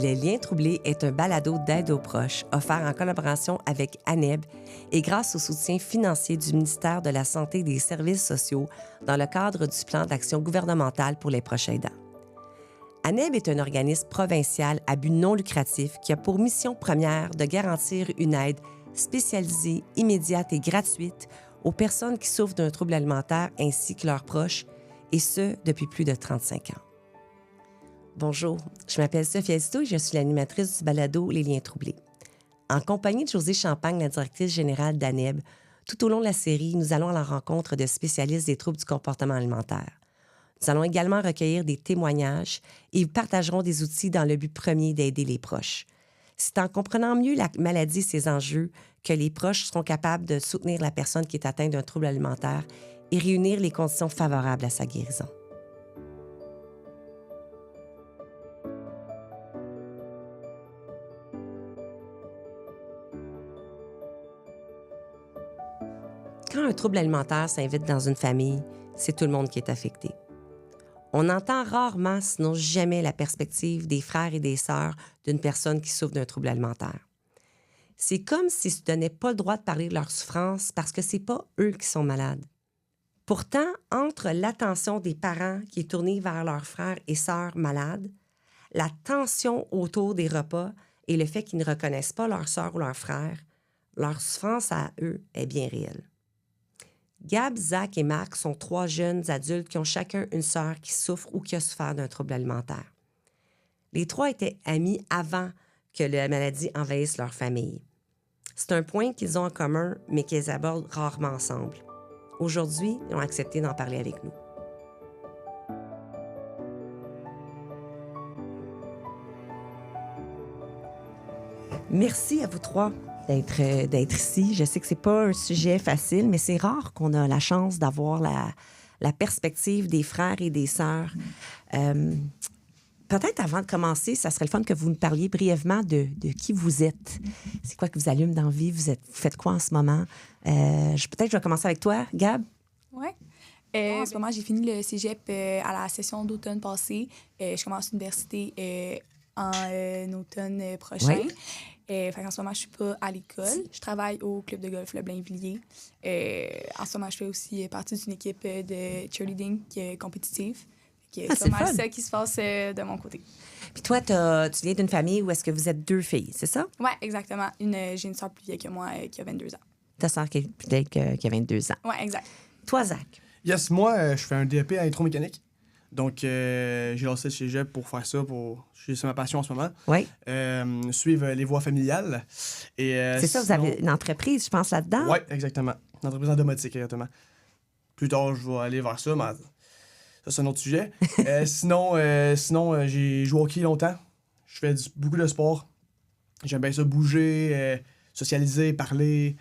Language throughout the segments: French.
Les Liens troublés est un balado d'aide aux proches offert en collaboration avec ANEB et grâce au soutien financier du ministère de la Santé et des Services sociaux dans le cadre du plan d'action gouvernemental pour les proches aidants. ANEB est un organisme provincial à but non lucratif qui a pour mission première de garantir une aide spécialisée, immédiate et gratuite aux personnes qui souffrent d'un trouble alimentaire ainsi que leurs proches, et ce, depuis plus de 35 ans. Bonjour, je m'appelle Sophie Azito et je suis l'animatrice du balado Les Liens troublés. En compagnie de Josée Champagne, la directrice générale d'ANEB, tout au long de la série, nous allons à la rencontre de spécialistes des troubles du comportement alimentaire. Nous allons également recueillir des témoignages et partagerons des outils dans le but premier d'aider les proches. C'est en comprenant mieux la maladie et ses enjeux que les proches seront capables de soutenir la personne qui est atteinte d'un trouble alimentaire et réunir les conditions favorables à sa guérison. Quand un trouble alimentaire s'invite dans une famille, c'est tout le monde qui est affecté. On entend rarement, sinon jamais, la perspective des frères et des sœurs d'une personne qui souffre d'un trouble alimentaire. C'est comme s'ils ne se donnaient pas le droit de parler de leur souffrance parce que c'est pas eux qui sont malades. Pourtant, entre l'attention des parents qui est tournée vers leurs frères et sœurs malades, la tension autour des repas et le fait qu'ils ne reconnaissent pas leur sœur ou leur frère, leur souffrance à eux est bien réelle. Gab, Zach et Marc sont 3 jeunes adultes qui ont chacun une sœur qui souffre ou qui a souffert d'un trouble alimentaire. Les 3 étaient amis avant que la maladie envahisse leur famille. C'est un point qu'ils ont en commun, mais qu'ils abordent rarement ensemble. Aujourd'hui, ils ont accepté d'en parler avec nous. Merci à vous 3 d'être ici. Je sais que c'est pas un sujet facile, mais c'est rare qu'on a la chance d'avoir la perspective des frères et des sœurs. Peut-être avant de commencer, ça serait le fun que vous nous parliez brièvement de qui vous êtes. C'est quoi que vous allume dans la vie? Vous faites quoi en ce moment? Peut-être que je vais commencer avec toi, Gab. Oui. En ce moment, j'ai fini le cégep à la session d'automne passée. Je commence l'université en automne prochain. Oui. En ce moment, je suis pas à l'école. Je travaille au club de golf Le Blainvilliers. En ce moment, je fais aussi partie d'une équipe de cheerleading compétitive. C'est pas mal ça qui se passe de mon côté. Puis toi, tu viens d'une famille où est-ce que vous êtes 2 filles, c'est ça? Oui, exactement. J'ai une soeur plus vieille que moi qui a 22 ans. Ta soeur qui a 22 ans. Oui, exact. Toi, Zach? Yes, moi, je fais un DEP en électromécanique. Donc, j'ai lancé le cégep pour faire ça, c'est ma passion en ce moment. Oui. Suivre les voies familiales. C'est ça, vous avez une entreprise, je pense, là-dedans? Oui, exactement. Une entreprise en domotique, exactement. Plus tard, je vais aller vers ça, mais ça, c'est un autre sujet. Sinon, j'ai joué au hockey longtemps. Je fais beaucoup de sport. J'aime bien ça, bouger, socialiser, parler.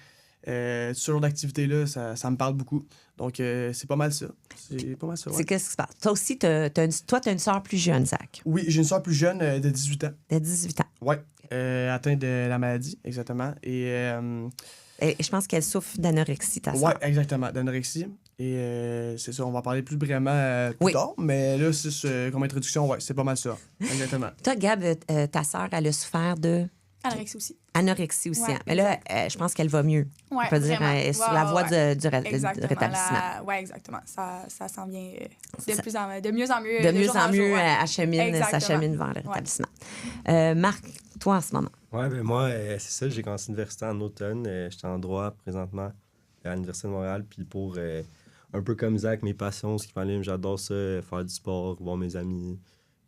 Ce genre d'activité-là, ça me parle beaucoup. Donc, c'est pas mal ça. C'est pas mal ça, ouais. C'est qu'est-ce qui se passe? Toi aussi, toi, t'as une sœur plus jeune, Zach. Oui, j'ai une sœur plus jeune de 18 ans. De 18 ans. Oui, atteinte de la maladie, exactement. Et je pense qu'elle souffre d'anorexie, ta sœur. Oui, exactement, d'anorexie. Et c'est ça, on va en parler plus vraiment plus tard. Mais là, comme introduction, ouais, c'est pas mal ça. Exactement. Toi, Gab, ta sœur, elle a souffert de... Anorexie aussi. Anorexie aussi. Ouais, hein. Mais là, je pense qu'elle va mieux. Ouais, on peut dire elle est sur la voie du rétablissement. Oui, exactement. Ça s'en vient de mieux en mieux. De mieux en mieux, ouais. s'achemine vers le rétablissement. Marc, toi, en ce moment? Oui, ben moi, c'est ça. J'ai commencé l'université en automne. J'étais en droit présentement à l'Université de Montréal. Puis pour, un peu comme Zach, mes passions, ce qui m'allume, j'adore ça, faire du sport, voir mes amis.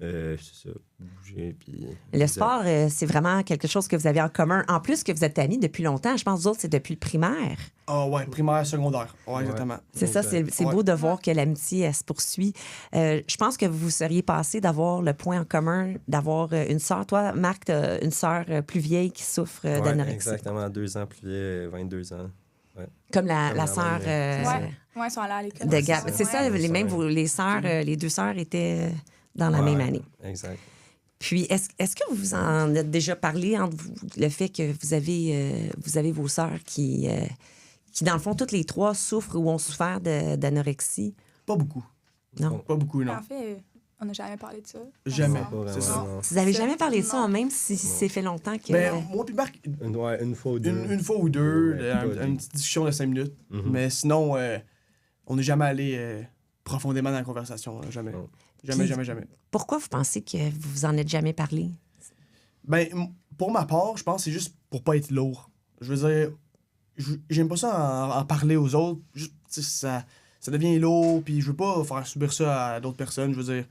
C'est ça, bouger. Puis le sport, c'est vraiment quelque chose que vous avez en commun. En plus que vous êtes amis depuis longtemps. Je pense que vous autres, c'est depuis le primaire. Ah ouais, primaire, secondaire. Ouais, exactement. C'est ça, c'est beau de voir que l'amitié, elle se poursuit. Je pense que vous seriez passé d'avoir le point en commun, d'avoir une sœur. Toi, Marc, tu as une sœur plus vieille qui souffre d'anorexie. Exactement, 2 ans plus vieille, 22 ans. Ouais. Comme la sœur Oui, ils sont allés à l'école. de Gab. C'est ça, les sœurs, les 2 sœurs étaient dans la même année. Exact. Puis, est-ce que vous en êtes déjà parlé entre vous, le fait que vous avez vos sœurs qui, dans le fond, toutes les 3 souffrent ou ont souffert d'anorexie? Pas beaucoup. Non. Pas beaucoup, non. En fait, On n'a jamais parlé de ça. Jamais. Pas vraiment, C'est ça. non. Vous n'avez jamais parlé de ça, Non. même si c'est fait longtemps que... Ben, moi puis Marc, Une fois ou deux. une fois ou deux, Ouais, pas une petite discussion de 5 minutes. Mhm. Mais sinon, on n'est jamais allé profondément dans la conversation. Là, jamais. Non. Jamais, Puis- jamais, jamais. Pourquoi vous pensez que vous vous en êtes jamais parlé? Ben, pour ma part, je pense que c'est juste pour pas être lourd. Je veux dire, j'aime pas ça en parler aux autres. Juste, tu sais, ça devient lourd, puis je veux pas faire subir ça à d'autres personnes, je veux dire.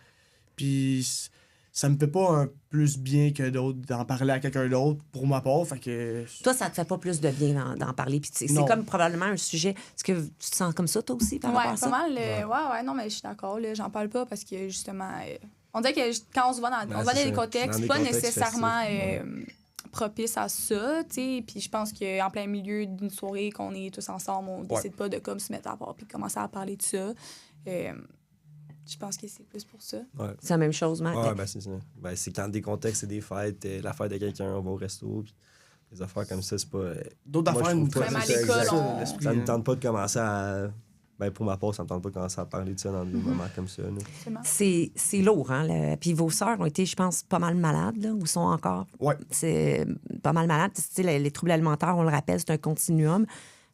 Puis ça me fait pas un plus bien que d'autres d'en parler à quelqu'un d'autre, pour ma part, fait que... Toi, ça te fait pas plus de bien d'en parler. Puis c'est Non. comme probablement un sujet... Est-ce que tu te sens comme ça, toi aussi, par rapport à Ouais, ça? pas mal. Ouais, non, mais je suis d'accord. Là, j'en parle pas parce que, justement, on dirait que quand on se voit dans, on se voit dans c'est des ça. contextes Dans des pas contextes nécessairement festifs, propices à ça, tu sais. Puis je pense qu'en plein milieu d'une soirée, qu'on est tous ensemble, on décide pas de comme se mettre à part puis commencer à parler de ça. Je pense que c'est plus pour ça. Ouais. C'est la même chose, Marc. Ouais, ben c'est ça. Ben, c'est quand des contextes, c'est des fêtes, la fête de quelqu'un, on va au resto, puis des affaires comme ça, c'est pas... D'autres Moi, je affaires trouve nous pas Même à ça, l'école, exact. on- l'esprit, Ça me hein. tente pas de commencer à... Ben, pour ma part, ça me tente pas de commencer à parler de ça dans des moments comme ça. Là. Absolument. C'est lourd, hein? Puis vos sœurs ont été, je pense, pas mal malades, là, ou sont encore. Ouais. C'est pas mal malades. Tu sais, les troubles alimentaires, on le rappelle, c'est un continuum.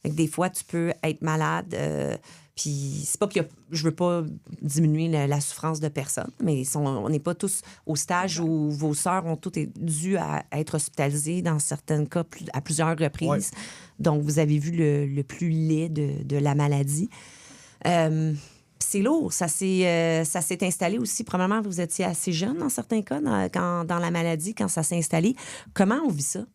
Fait que des fois, tu peux être malade. Puis c'est pas je veux pas diminuer la souffrance de personne, mais on n'est pas tous au stage où vos sœurs ont toutes dû à être hospitalisées dans certains cas à plusieurs reprises. Ouais. Donc, vous avez vu le plus laid de la maladie. C'est lourd. Ça s'est installé aussi. Probablement, vous étiez assez jeune dans certains cas, dans la maladie, quand ça s'est installé. Comment on vit ça?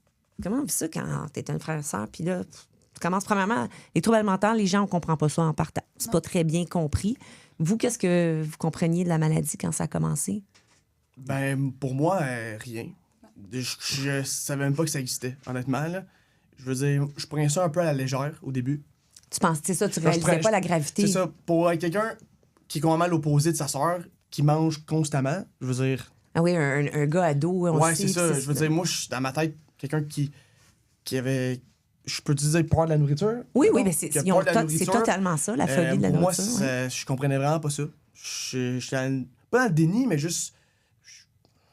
Comment on vit ça quand tu es un frère et sœur? Puis là, tu commences premièrement... Les troubles alimentaires, les gens ne comprennent pas ça en partant. C'est pas très bien compris. Vous, qu'est-ce que vous compreniez de la maladie quand ça a commencé? Ben, pour moi, rien. Je savais même pas que ça existait, honnêtement, là. Je veux dire, je prenais ça un peu à la légère au début. Tu penses, c'est ça, tu Quand je réalisais prends- pas la gravité. C'est ça, pour quelqu'un qui est complètement l'opposé de sa sœur, qui mange constamment, je veux dire... Ah oui, un gars ado, on Ouais, sait, c'est ça. puis Je veux dire, moi, je suis dans ma tête, quelqu'un qui avait... Je peux te dire peur de la nourriture? Oui, mettons, mais qui a c'est peur de la c'est nourriture. totalement ça, la phobie de la Pour moi, nourriture. ouais. je comprenais vraiment pas ça. Je suis pas dans le déni, mais juste...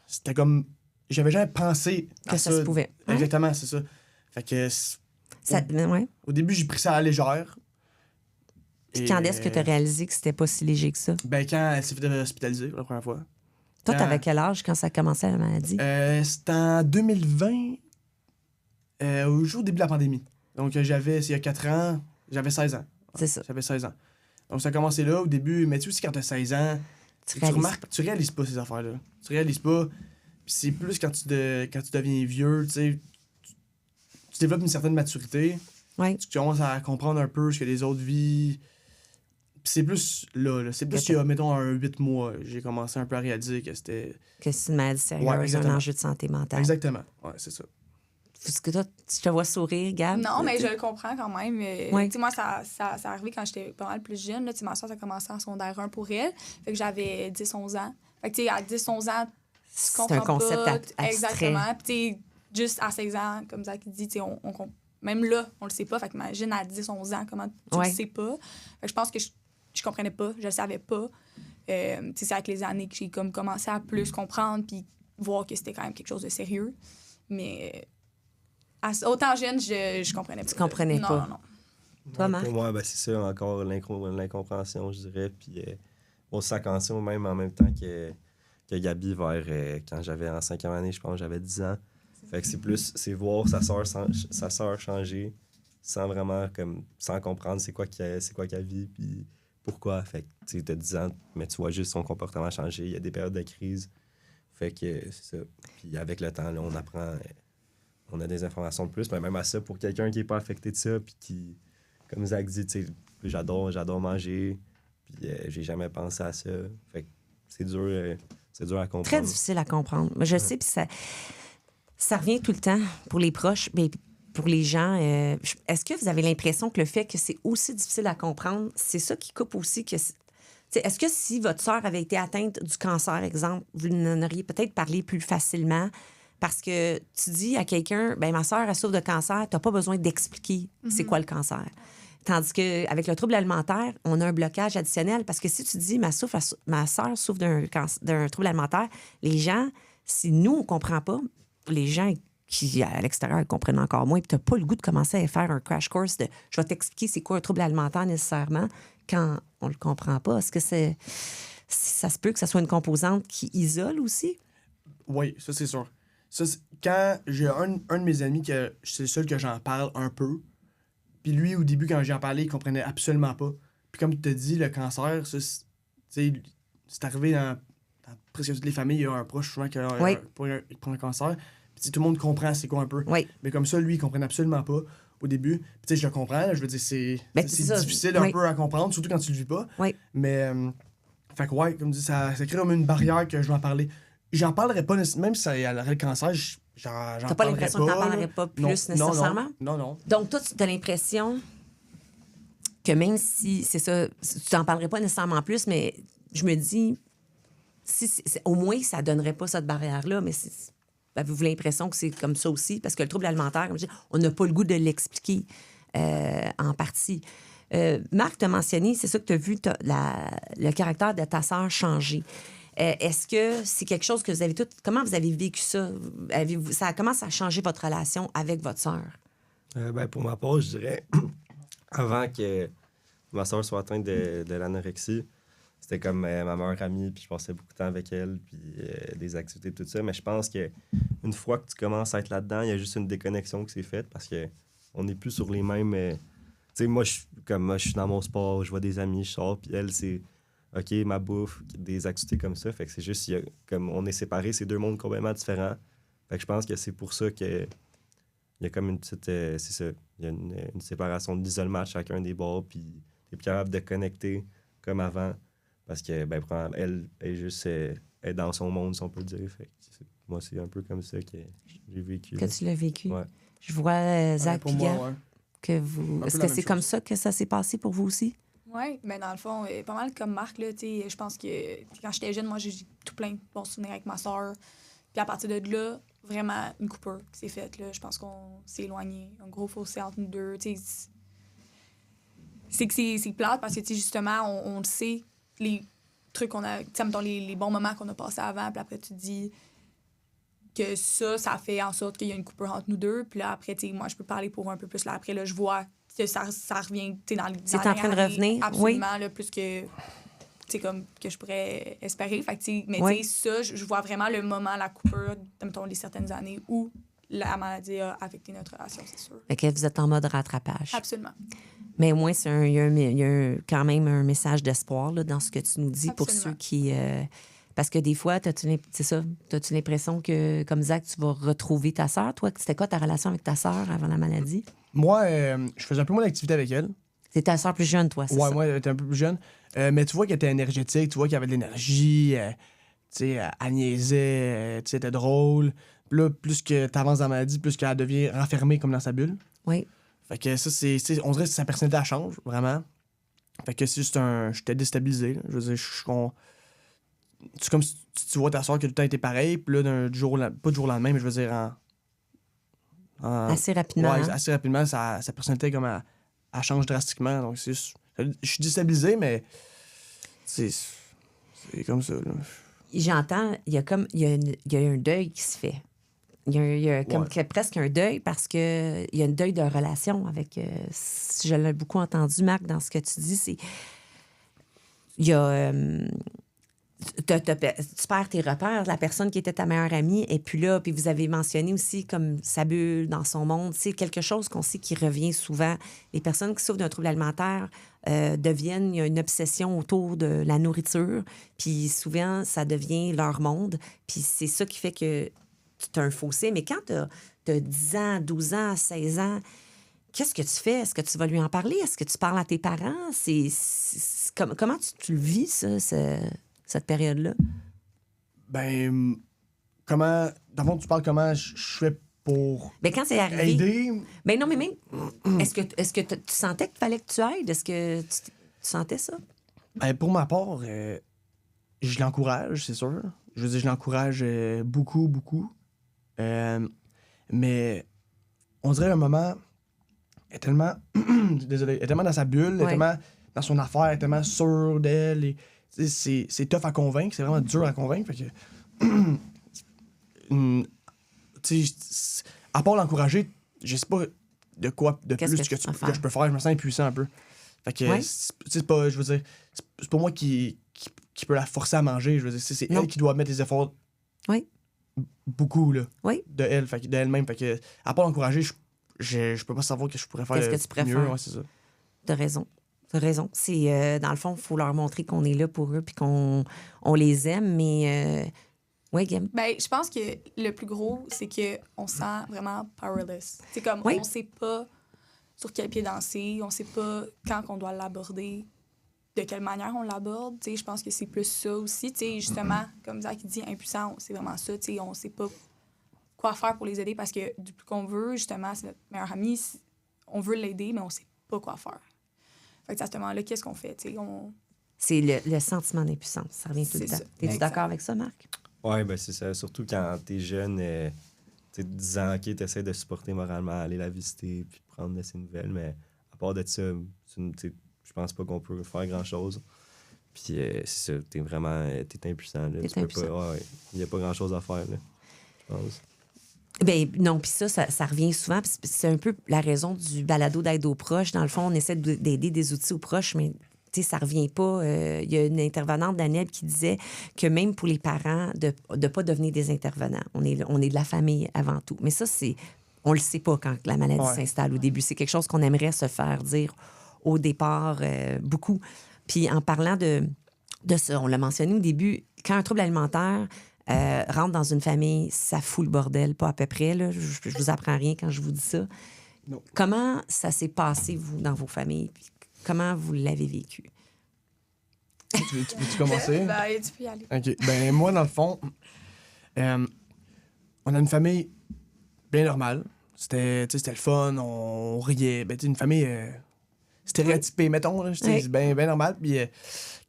C'était comme... J'avais jamais pensé à Que ça se pouvait. Ouais. Exactement, c'est ça. Fait que... Ouais. Au début, j'ai pris ça à la légère. Puis Et, quand est-ce que tu as réalisé que c'était pas si léger que ça? Ben, quand elle s'est fait hospitaliser la première fois. Toi, Quand- t'avais quel âge quand ça commençait la maladie? C'était en 2020, au jour début de la pandémie. Donc, il y a 4 ans, j'avais 16 ans. C'est ça. J'avais 16 ans. Donc, ça a commencé là, au début. Mais tu sais aussi, quand tu as 16 ans, Tu tu réalises remarques, tu réalises pas ces affaires-là. Tu réalises pas. Puis c'est plus quand tu deviens vieux, tu sais, tu développes une certaine maturité. Ouais. Tu commences à comprendre un peu ce que les autres vivent. Puis c'est plus là. C'est plus Ok. qu'il y a, mettons, un 8 mois, j'ai commencé un peu à réaliser que c'était... que c'est une maladie sérieuse, Ouais, un exactement. enjeu de santé mentale. Exactement. Ouais, c'est ça. Est-ce que toi, tu te vois sourire, Gab? Non, mais je le comprends quand même. Ouais. Tu sais, moi, ça est arrivé quand j'étais pas mal plus jeune. Là. Tu sais, ma soeur, ça a commencé en secondaire 1 pour elle. Fait que j'avais 10-11 ans. Fait que, tu sais, à 10-11 ans, tu C'est comprends un concept pas. abstrait. Exactement. Puis, tu sais, juste à 16 ans, comme Zach dit, tu sais, même là, on le sait pas. Fait que imagine à 10-11 ans, comment tu Ouais. le sais pas. Fait que je pense que je comprenais pas, je le savais pas. Tu sais, c'est avec les années que j'ai comme commencé à plus comprendre puis voir que c'était quand même quelque chose de sérieux. Mais autant jeune, je comprenais pas. Tu comprenais Non, pas. non, non. Toi, Marc? Pour moi, ben, c'est ça, encore l'incompréhension, je dirais. Puis on se attention même en même temps que Gabi vers quand j'avais en 5e année, je pense, j'avais 10 ans. Fait que c'est voir sa sœur changer sans vraiment sans comprendre c'est quoi qu'elle vit puis pourquoi. Fait que tu sais, t'as 10 ans, mais tu vois juste son comportement changer. Il y a des périodes de crise. Fait que c'est ça. Puis avec le temps, là, on apprend, on a des informations de plus. Mais même à ça, pour quelqu'un qui n'est pas affecté de ça, puis qui, comme Zach dit, tu sais, j'adore manger, puis j'ai jamais pensé à ça. Fait que c'est dur à comprendre. Très difficile à comprendre. Mais je sais, puis ça revient tout le temps pour les proches, mais pour les gens. Est-ce que vous avez l'impression que le fait que c'est aussi difficile à comprendre, c'est ça qui coupe aussi que... Est-ce que si votre sœur avait été atteinte du cancer, exemple, vous en auriez peut-être parlé plus facilement? Parce que tu dis à quelqu'un, ben ma sœur, elle souffre de cancer, t'as pas besoin d'expliquer c'est quoi le cancer. Tandis qu'avec le trouble alimentaire, on a un blocage additionnel. Parce que si tu dis ma sœur souffre d'un trouble alimentaire, les gens, si nous, on ne comprend pas, les gens qui, à l'extérieur, comprennent encore moins, puis tu n'as pas le goût de commencer à faire un crash course de je vais t'expliquer c'est quoi un trouble alimentaire nécessairement quand on ne le comprend pas. Est-ce que ça se peut que ça soit une composante qui isole aussi? Oui, ça, c'est sûr. Ça, quand j'ai un de mes amis, c'est le seul que j'en parle un peu, puis lui, au début, quand j'en parlais, il comprenait absolument pas. Puis comme tu te dis, le cancer, ça, c'est arrivé dans presque toutes les familles. Il y a un proche souvent qui prend un cancer. Puis tout le monde comprend c'est quoi un peu. Oui. Mais comme ça, lui, il comprenait absolument pas au début. Puis je le comprends. Je veux dire, c'est difficile un peu à comprendre, surtout quand tu le vis pas. Oui. Mais, fait que ouais, comme je dis, ça crée comme une barrière que je vais en parler. J'en parlerai pas, même si ça aurait le cancer, j'en parlerai pas. T'as pas l'impression que t'en parlerais pas plus nécessairement? Non. Donc, toi, tu as l'impression que même si, c'est ça, tu t'en parlerais pas nécessairement plus, mais je me dis, au moins, ça donnerait pas cette barrière-là, mais avez-vous l'impression que c'est comme ça aussi? Parce que le trouble alimentaire, comme je dis, on n'a pas le goût de l'expliquer en partie. Marc, tu as mentionné, c'est ça que tu as vu, le caractère de ta sœur changer. Est-ce que c'est quelque chose que vous avez tout... Comment vous avez vécu ça? Comment ça a changé votre relation avec votre sœur? Pour ma part, je dirais, avant que ma sœur soit atteinte de l'anorexie, c'était comme ma meilleure amie, puis je passais beaucoup de temps avec elle, puis des activités, tout ça. Mais je pense qu'une fois que tu commences à être là-dedans, il y a juste une déconnexion qui s'est faite parce qu'on n'est plus sur les mêmes... tu sais, moi, je suis dans mon sport, je vois des amis, je sors, puis elle, c'est... OK, ma bouffe, des activités comme ça. Fait que c'est juste, comme on est séparés, c'est deux mondes complètement différents. Fait que je pense que c'est pour ça qu'il y a comme une petite... c'est ça, il y a une séparation d'isolement de chacun des bords, puis t'es plus capable de connecter comme avant. Parce que, elle est juste est dans son monde, si on peut le dire. Fait que moi, c'est un peu comme ça que j'ai vécu. Que tu l'as vécu. Ouais. Je vois, Zach, pour moi, que vous... Est-ce que c'est comme ça que ça s'est passé pour vous aussi? Oui, mais dans le fond, pas mal comme Marc, là, je pense que quand j'étais jeune, moi, j'ai tout plein de bons souvenirs avec ma soeur. Puis à partir de là, vraiment une coupure qui s'est faite. Là. Je pense qu'on s'est éloigné. Un gros fossé entre nous deux. C'est que c'est plate parce que justement, on le sait, les trucs qu'on a, mettons, les bons moments qu'on a passés avant, puis après, tu te dis que ça fait en sorte qu'il y a une coupure entre nous deux. Puis là, après, moi, je peux parler pour un peu plus. Là, après, là, je vois que ça revient dans les c'est en train de revenir. Absolument, oui. là, plus que comme que je pourrais espérer. Fait que, mais oui. ça, je vois vraiment le moment, la coupure, mettons, les certaines années où la maladie a affecté notre relation, c'est sûr. Fait que vous êtes en mode rattrapage. Absolument. Mais au moins, il y a quand même un message d'espoir là, dans ce que tu nous dis. Absolument. Pour ceux qui... parce que des fois, t'as-tu l'impression que, comme Zach, tu vas retrouver ta sœur? Toi, c'était quoi ta relation avec ta sœur avant la maladie? Moi, je faisais un peu moins d'activité avec elle. C'est ta sœur plus jeune, toi, c'est ça? Ouais, moi, elle était un peu plus jeune. Mais tu vois qu'elle était énergétique, tu vois qu'elle avait de l'énergie, tu sais, elle niaisait, tu sais, elle était drôle. Puis là, plus que t'avances dans la maladie, plus qu'elle devient renfermée comme dans sa bulle. Oui. Fait que ça, on dirait que sa personnalité, elle change, vraiment. Fait que c'est juste j'étais déstabilisé, là. Je veux dire, c'est comme si tu vois ta soeur qui a tout le temps été pareil, puis là, pas du jour au lendemain, mais je veux dire assez rapidement. Ouais, assez rapidement, sa personnalité, comme elle change drastiquement. Donc, je suis déstabilisé, mais c'est comme ça, là. J'entends, il y a un deuil qui se fait. Il y a comme presque un deuil parce qu'il y a un deuil de relation avec... je l'ai beaucoup entendu, Marc, dans ce que tu dis, il y a... tu perds tes repères, la personne qui était ta meilleure amie, et puis là, puis vous avez mentionné aussi comme sa bulle dans son monde. C'est quelque chose qu'on sait qui revient souvent. Les personnes qui souffrent d'un trouble alimentaire il y a une obsession autour de la nourriture, puis souvent, ça devient leur monde. Puis c'est ça qui fait que tu as un fossé. Mais quand tu as 10 ans, 12 ans, 16 ans, qu'est-ce que tu fais? Est-ce que tu vas lui en parler? Est-ce que tu parles à tes parents? Comment tu le vis, ça, cette période-là? Ben, comment... Dans le fond, tu parles comment je fais pour quand c'est arrivé... aider? Ben non, mais même... Est-ce que tu sentais qu'il fallait que tu aides? Est-ce que tu sentais ça? Ben, pour ma part, je l'encourage, c'est sûr. Je veux dire, je l'encourage beaucoup, beaucoup. Mais on dirait à un moment, est tellement... Désolé. Elle est tellement dans sa bulle, elle est tellement dans son affaire, elle est tellement sûre d'elle. Et, c'est tough à convaincre, c'est vraiment dur à convaincre. Fait que... à part l'encourager, je sais pas de quoi de plus que je peux faire. Je me sens impuissant un peu. Fait que c'est pas, je veux dire, c'est pas moi qui peut la forcer à manger. Je veux dire, c'est elle qui doit mettre les efforts beaucoup là, de elle-même. Fait que à part l'encourager, je peux pas savoir que je pourrais faire Qu'est-ce que tu préfères? mieux. Ouais, c'est ça. T'as raison. T'as raison. C'est, dans le fond, il faut leur montrer qu'on est là pour eux puis qu'on les aime, mais... Oui, Gam. Ben, je pense que le plus gros, c'est qu'on se sent vraiment powerless. C'est comme, on sait pas sur quel pied danser, on sait pas quand on doit l'aborder, de quelle manière on l'aborde. Je pense que c'est plus ça aussi. Justement, comme Zach dit, impuissant, c'est vraiment ça. On sait pas quoi faire pour les aider parce que du plus qu'on veut, justement, c'est notre meilleur ami, on veut l'aider, mais on sait pas quoi faire. Fait que à ce moment-là, qu'est-ce qu'on fait? C'est le sentiment d'impuissance. Ça revient tout le temps. Es-tu d'accord avec ça, Marc? Oui, ben c'est ça. Surtout quand t'es jeune, tu 10 ans, OK, t'essaies de supporter moralement, aller la visiter, puis prendre de ses nouvelles, mais à part de ça, je pense pas qu'on peut faire grand-chose. Puis c'est ça, t'es impuissant. Là. T'es impuissant. Il n'y a pas grand-chose à faire, là, je pense. Ben non, puis ça revient souvent. C'est un peu la raison du balado d'aide aux proches. Dans le fond, on essaie d'aider des outils aux proches, mais ça revient pas. Il y a une intervenante d'Aneb qui disait que même pour les parents, de ne pas devenir des intervenants. On est de la famille avant tout. Mais ça, on le sait pas quand la maladie s'installe au début. C'est quelque chose qu'on aimerait se faire dire au départ beaucoup. Puis en parlant de ça, on l'a mentionné au début, quand un trouble alimentaire rentre dans une famille, ça fout le bordel, pas à peu près. Là. Je vous apprends rien quand je vous dis ça. Non. Comment ça s'est passé, vous, dans vos familles? Puis comment vous l'avez vécu? Tu veux-tu commencer? Tu peux y aller. OK. Ben, moi, dans le fond, on a une famille bien normale. C'était le fun, on riait. Ben, une famille stéréotypée, mettons. Là, bien normal. Puis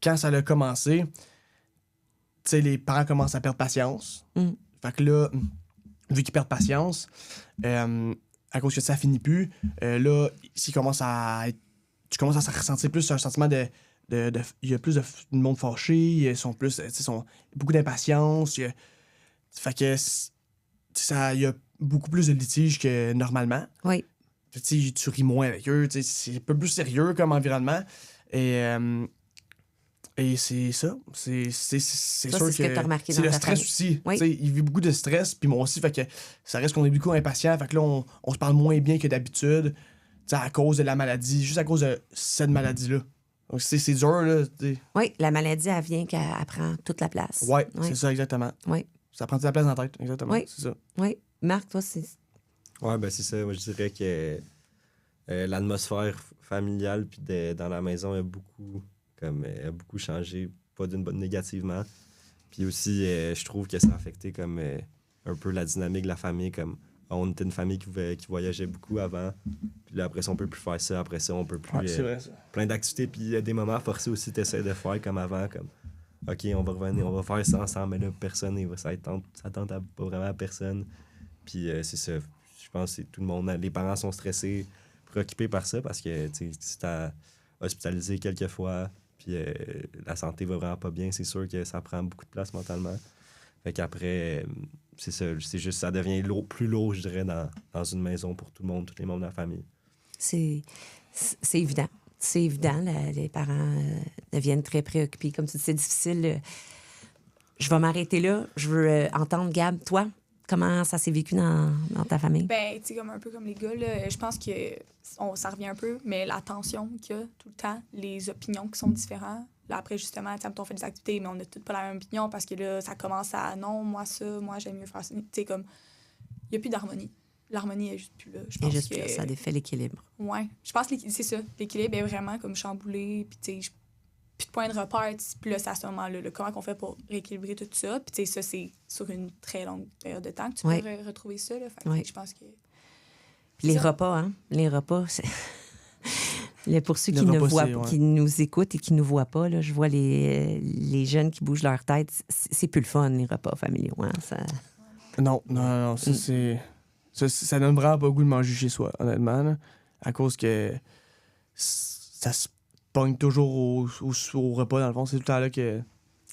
quand ça a commencé, les parents commencent à perdre patience. Fait que là, vu qu'ils perdent patience, à cause que ça finit plus, là, tu commences à ressentir plus un sentiment de il y a plus de monde fâché, ils sont plus, beaucoup d'impatience. Fait que il y a beaucoup plus de litiges que normalement. Oui. Tu ris moins avec eux, c'est un peu plus sérieux comme environnement. Et c'est ça. C'est sûr que ce que t'as remarqué dans c'est le ta stress famille. aussi. Oui. Il vit beaucoup de stress, puis moi aussi. Fait que ça reste qu'on est beaucoup impatient. Fait que là, on se parle moins bien que d'habitude, à cause de la maladie, juste à cause de cette maladie-là. Donc, c'est dur, là. Oui, la maladie, elle vient qu'elle prend toute la place. Oui, c'est ça, exactement. Oui. Ça prend toute la place dans la tête, exactement. Oui. C'est ça. Oui. Marc, toi, c'est... Oui, ben c'est ça. Moi, je dirais que l'atmosphère familiale puis dans la maison a beaucoup changé, pas négativement. Puis aussi, je trouve que ça a affecté comme un peu la dynamique de la famille, comme on était une famille qui voyageait beaucoup avant. Puis là, après ça, on peut plus faire ça. Après ça, on peut plus... c'est vrai, ça. Plein d'activités. Puis il y a des moments forcés aussi, t'essaies de faire comme avant, comme OK, on va revenir, on va faire ça ensemble, mais là, personne, ça tente pas vraiment à personne. Puis c'est ça. Je pense que tout le monde, les parents sont stressés, préoccupés par ça parce que tu t'as hospitalisé quelques fois, puis la santé va vraiment pas bien. C'est sûr que ça prend beaucoup de place mentalement. Fait qu'après, c'est ça. C'est juste, ça devient plus lourd, je dirais, dans une maison pour tout le monde, tous les membres de la famille. C'est évident. C'est évident. Les parents deviennent très préoccupés. Comme tu dis, c'est difficile. Je vais m'arrêter là. Je veux entendre, Gab, toi, comment ça s'est vécu dans ta famille? Ben, tu sais, un peu comme les gars, là, je pense que ça revient un peu, mais la tension qu'il y a tout le temps, les opinions qui sont différentes. Là, après, justement, on fait des activités, mais on n'a toutes pas la même opinion parce que là, ça commence à non, moi, j'aime mieux faire ça. Tu sais, comme, il n'y a plus d'harmonie. L'harmonie est juste plus là. Je pense que ça défait l'équilibre. Oui, je pense que c'est ça. L'équilibre est vraiment comme chamboulé, puis tu sais, plus de point de repère. Puis là, c'est à ce moment-là, comment on fait pour rééquilibrer tout ça. Puis tu sais, ça, c'est sur une très longue période de temps que tu peux retrouver ça. Là. Fait que, je pense que... Les repas, hein? Les repas, c'est... Pour ceux qui nous écoutent et qui ne nous voient pas, là, je vois les jeunes qui bougent leur tête. C'est plus le fun, les repas familiaux. Hein? Non. Ça donne vraiment pas le goût de manger chez soi, honnêtement. Là. à cause que ça se pogne toujours au repas, dans le fond. C'est tout le temps là que...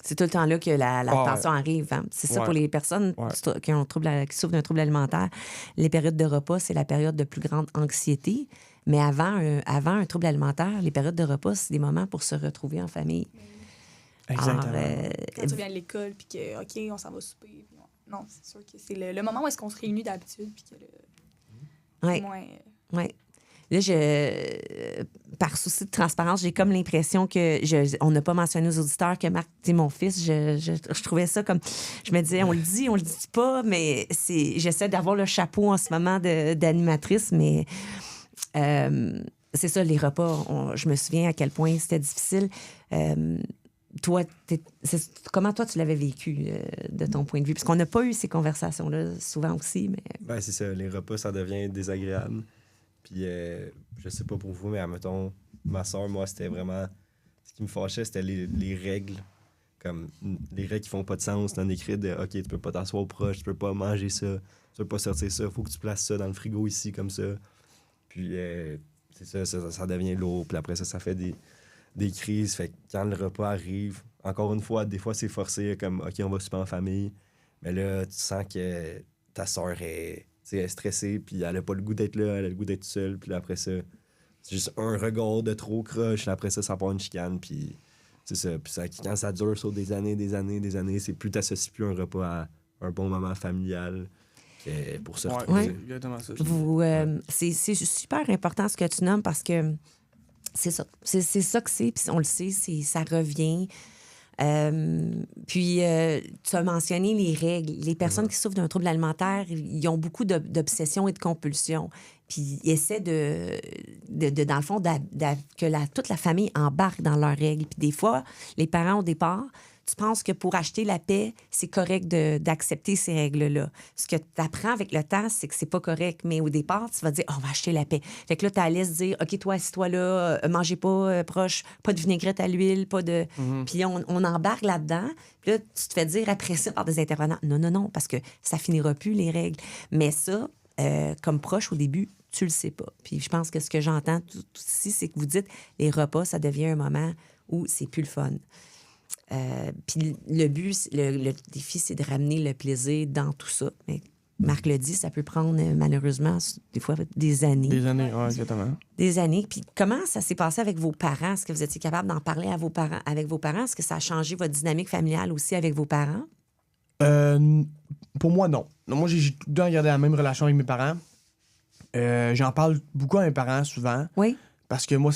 C'est tout le temps là que la tension arrive. Hein? C'est ça pour les personnes qui souffrent d'un trouble alimentaire. Les périodes de repas, c'est la période de plus grande anxiété. Mais avant un trouble alimentaire, les périodes de repas, c'est des moments pour se retrouver en famille. Exactement. Alors, quand tu viens de l'école, puis que, OK, on s'en va souper. Puis non, c'est sûr que c'est le moment où est-ce qu'on se réunit d'habitude, puis que Oui. Oui. Là, par souci de transparence, j'ai comme l'impression que on n'a pas mentionné aux auditeurs que Marc, c'est mon fils. Je trouvais ça comme... Je me disais, on le dit pas, mais j'essaie d'avoir le chapeau en ce moment d'animatrice, mais c'est ça, les repas. Je me souviens à quel point c'était difficile. Toi, comment toi, tu l'avais vécu de ton point de vue? Parce qu'on n'a pas eu ces conversations-là souvent aussi, mais... Ben, c'est ça. Les repas, ça devient désagréable. Puis, je sais pas pour vous, mais admettons, ma soeur, moi, c'était vraiment... Ce qui me fâchait, c'était les règles. Comme les règles qui font pas de sens. Dans écrit de « OK, tu peux pas t'asseoir proche, tu peux pas manger ça, tu peux pas sortir ça, faut que tu places ça dans le frigo ici, comme ça. » Puis, c'est ça devient lourd. Puis après ça fait des crises. Fait que quand le repas arrive, encore une fois, des fois, c'est forcé, comme « OK, on va souper en famille. » Mais là, tu sens que ta soeur est... elle est stressée, puis elle a pas le goût d'être là, elle a le goût d'être seule, puis après ça, c'est juste un regard de trop croche, après ça part une chicane, puis c'est ça. Puis quand ça dure sur des années, c'est plus t'associes plus un repas à un bon moment familial pour se retrouver. Ouais, exactement ça. C'est super important ce que tu nommes parce que c'est ça. C'est ça que c'est, puis on le sait, ça revient. Puis, tu as mentionné les règles. Les personnes qui souffrent d'un trouble alimentaire, ils ont beaucoup d'obsessions et de compulsions. Puis, ils essaient dans le fond, que toute la famille embarque dans leurs règles. Puis, des fois, les parents, au départ, tu penses que pour acheter la paix, c'est correct d'accepter ces règles-là. Ce que tu apprends avec le temps, c'est que c'est pas correct. Mais au départ, tu vas dire, on va acheter la paix. Fait que là, tu as laisse dire, OK, toi, assis-toi là, mangez pas proche, pas de vinaigrette à l'huile, pas de. Puis on embarque là-dedans. Puis là, tu te fais dire après ça par des intervenants, non, parce que ça finira plus, les règles. Mais ça, comme proche au début, tu le sais pas. Puis je pense que ce que j'entends tout ici, c'est que vous dites, les repas, ça devient un moment où c'est plus le fun. Puis le but, le défi, c'est de ramener le plaisir dans tout ça. Mais Marc le dit, ça peut prendre malheureusement des fois des années. Des années, oui, exactement. Des années. Puis comment ça s'est passé avec vos parents? Est-ce que vous étiez capable d'en parler avec vos parents? Est-ce que ça a changé votre dynamique familiale aussi avec vos parents? Pour moi, non. Moi, j'ai tout le temps gardé la même relation avec mes parents. J'en parle beaucoup à mes parents, souvent. Oui. Parce que moi,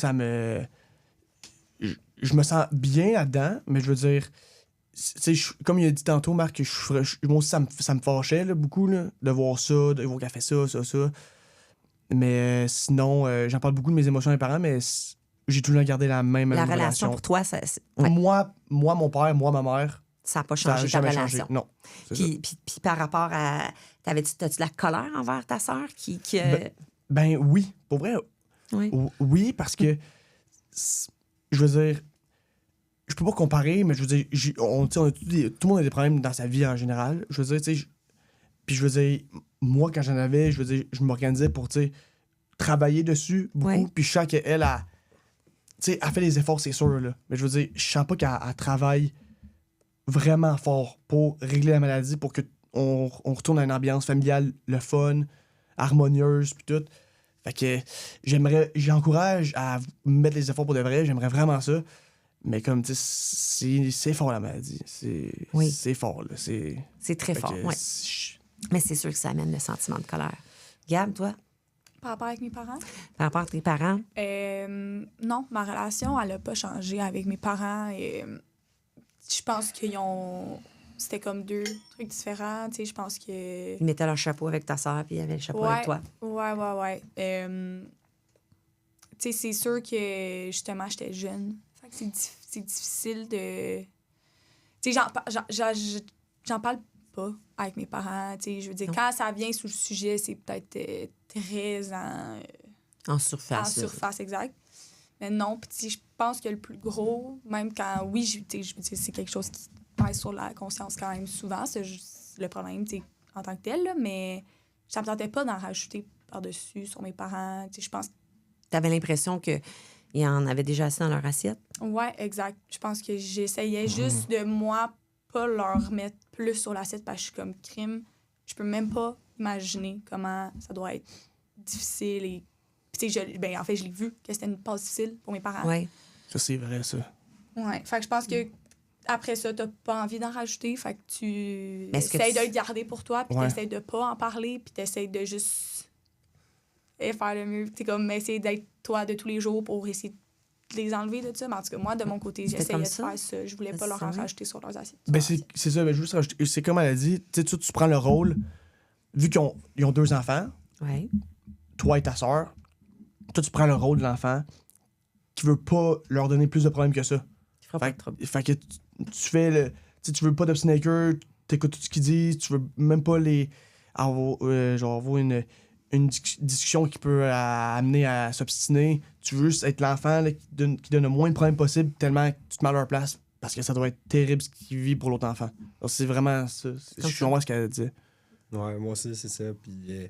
je me sens bien là-dedans, mais je veux dire, comme il a dit tantôt, Marc, moi aussi, ça me fâchait là, beaucoup là, de voir ça, de voir qu'elle fait ça. Mais sinon, j'en parle beaucoup de mes émotions à mes parents, mais j'ai toujours gardé la même relation. La relation pour toi, ouais. Moi, mon père, ma mère, ça n'a pas changé ta relation. Non. Puis par rapport à... T'as-tu de la colère envers ta sœur qui... Ben oui, pour vrai. Oui, parce que... Je veux dire, je peux pas comparer, mais je veux dire, tout le monde a des problèmes dans sa vie en général. Je veux dire, tu sais, puis je veux dire, moi, quand j'en avais, je veux dire, je m'organisais pour, tu sais, travailler dessus beaucoup. Puis je sens qu'elle a, tu sais, elle fait des efforts, c'est sûr, là. Mais je veux dire, je sens pas qu'elle travaille vraiment fort pour régler la maladie, pour qu'on retourne à une ambiance familiale, le fun, harmonieuse, puis tout. Fait que j'encourage à mettre les efforts pour de vrai, j'aimerais vraiment ça. Mais comme, tu sais, c'est fort la maladie. C'est fort, là. C'est très fort, oui. Mais c'est sûr que ça amène le sentiment de colère. Gab, toi? Par rapport avec mes parents? Par rapport à tes parents? Non, ma relation, elle n'a pas changé avec mes parents. Je pense qu'ils ont... C'était comme deux trucs différents, tu sais, je pense que... Ils mettaient leur chapeau avec ta sœur, puis ils avaient le chapeau avec toi. Ouais. Tu sais, c'est sûr que, justement, j'étais jeune. Fait que c'est difficile de... Tu sais, j'en parle pas avec mes parents, tu sais. Je veux dire, quand ça vient sur le sujet, c'est peut-être très en surface. En surface, exact. Mais non, puis je pense que le plus gros, même quand... Oui, je veux dire, c'est quelque chose qui pèse sur la conscience quand même souvent, c'est juste le problème, tu sais, en tant que tel, là, mais ça me tentait pas d'en rajouter par-dessus sur mes parents. Tu sais, je pense avais l'impression qu'il y en avait déjà assez dans leur assiette? Ouais, exact. Je pense que j'essayais juste de, moi, pas leur mettre plus sur l'assiette parce que je suis comme crime. Je peux même pas imaginer comment ça doit être difficile. Et puis, en fait, je l'ai vu que c'était une passe difficile pour mes parents. Oui. Ça, c'est vrai, ça. Ouais. Fait que je pense que après ça, t'as pas envie d'en rajouter. Fait que tu Mais est-ce que essayes tu- de le garder pour toi, puis Ouais. t'essayes de pas en parler, puis t'essayes de juste faire le mieux. T'es comme essayer d'être toi de tous les jours pour essayer de les enlever de ça. Mais en tout cas, moi, de mon côté, C'était j'essayais comme de ça? faire ça. Je voulais Ça pas se leur en savait? rajouter sur leurs assiettes. Ben, c'est ça, ben, je veux juste rajouter. C'est comme elle a dit, tu sais, tu prends le rôle, vu ils ont 2 enfants, Oui. toi et ta sœur, toi, tu prends le rôle de l'enfant qui veut pas leur donner plus de problèmes que ça. Tu feras pas Fait, de trouble. fait que tu fais le. Tu sais, tu veux pas d'obstiner avec eux, t'écoutes tout ce qu'ils disent, tu veux même pas les. avoir une discussion qui peut amener à s'obstiner. Tu veux juste être l'enfant là, qui donne le moins de problèmes possible tellement que tu te mets à leur place parce que ça doit être terrible ce qu'ils vivent pour l'autre enfant. Donc, c'est vraiment ça. Je comprends ce qu'elle dit. Ouais, moi aussi, c'est ça. Puis